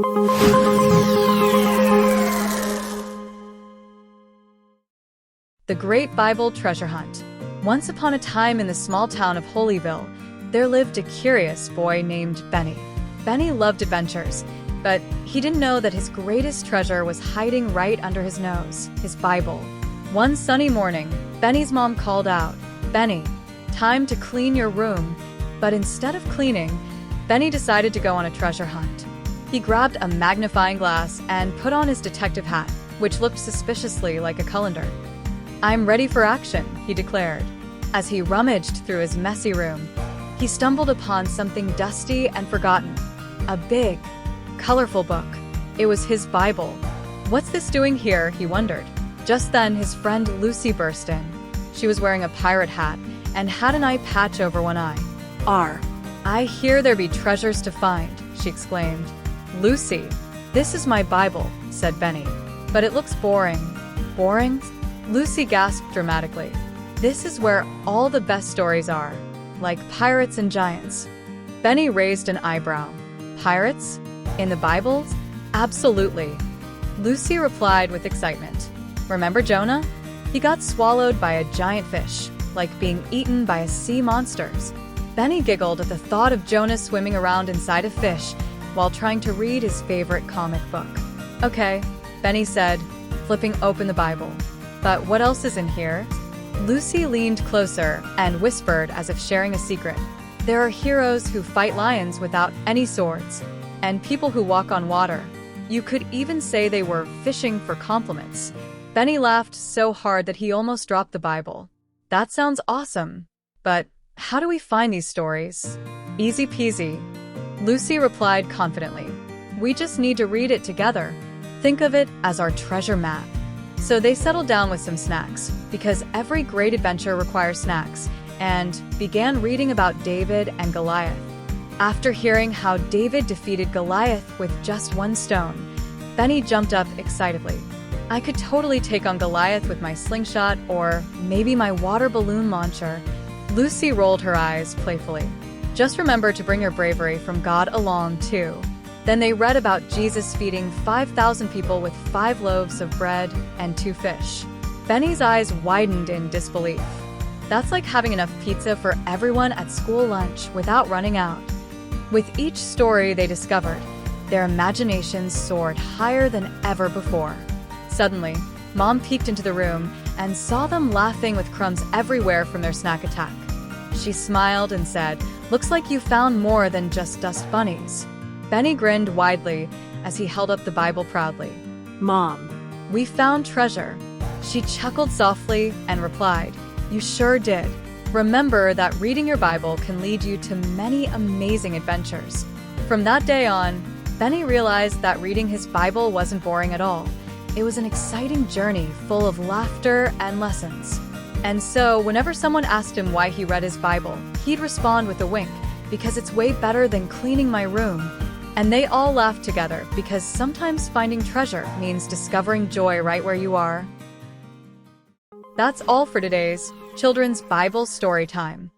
The Great Bible Treasure Hunt. Once upon a time in the small town of Holyville, there lived a curious boy named Benny. Benny loved adventures, but he didn't know that his greatest treasure was hiding right under his nose, his Bible. One sunny morning, Benny's mom called out, "Benny, time to clean your room." But instead of cleaning, Benny decided to go on a treasure hunt. He grabbed a magnifying glass and put on his detective hat, which looked suspiciously like a colander. "I'm ready for action," he declared. As he rummaged through his messy room, he stumbled upon something dusty and forgotten. A big, colorful book. It was his Bible. "What's this doing here?" he wondered. Just then, his friend Lucy burst in. She was wearing a pirate hat and had an eye patch over one eye. "I hear there be treasures to find," she exclaimed. "Lucy, this is my Bible," said Benny. "But it looks boring." "Boring?" Lucy gasped dramatically. "This is where all the best stories are, like pirates and giants." Benny raised an eyebrow. "Pirates? In the Bible?" "Absolutely," Lucy replied with excitement. "Remember Jonah? He got swallowed by a giant fish, like being eaten by a sea monsters." Benny giggled at the thought of Jonah swimming around inside a fish while trying to read his favorite comic book. "Okay," Benny said, flipping open the Bible. "But what else is in here?" Lucy leaned closer and whispered as if sharing a secret. "There are heroes who fight lions without any swords, and people who walk on water. You could even say they were fishing for compliments." Benny laughed so hard that he almost dropped the Bible. "That sounds awesome. But how do we find these stories?" "Easy peasy," Lucy replied confidently. "We just need to read it together. Think of it as our treasure map." So they settled down with some snacks, because every great adventure requires snacks, and began reading about David and Goliath. After hearing how David defeated Goliath with just one stone, Benny jumped up excitedly. "I could totally take on Goliath with my slingshot or maybe my water balloon launcher." Lucy rolled her eyes playfully. "Just remember to bring your bravery from God along, too." Then they read about Jesus feeding 5,000 people with 5 loaves of bread and 2 fish. Benny's eyes widened in disbelief. That's like having enough pizza for everyone at school lunch without running out. With each story they discovered, their imaginations soared higher than ever before. Suddenly, Mom peeked into the room and saw them laughing with crumbs everywhere from their snack attack. She smiled and said, "Looks like you found more than just dust bunnies." Benny grinned widely as he held up the Bible proudly. "Mom, we found treasure." She chuckled softly and replied, "You sure did. Remember that reading your Bible can lead you to many amazing adventures." From that day on, Benny realized that reading his Bible wasn't boring at all. It was an exciting journey full of laughter and lessons. And so, whenever someone asked him why he read his Bible, he'd respond with a wink, "Because it's way better than cleaning my room." And they all laughed together, because sometimes finding treasure means discovering joy right where you are. That's all for today's Children's Bible Story Time.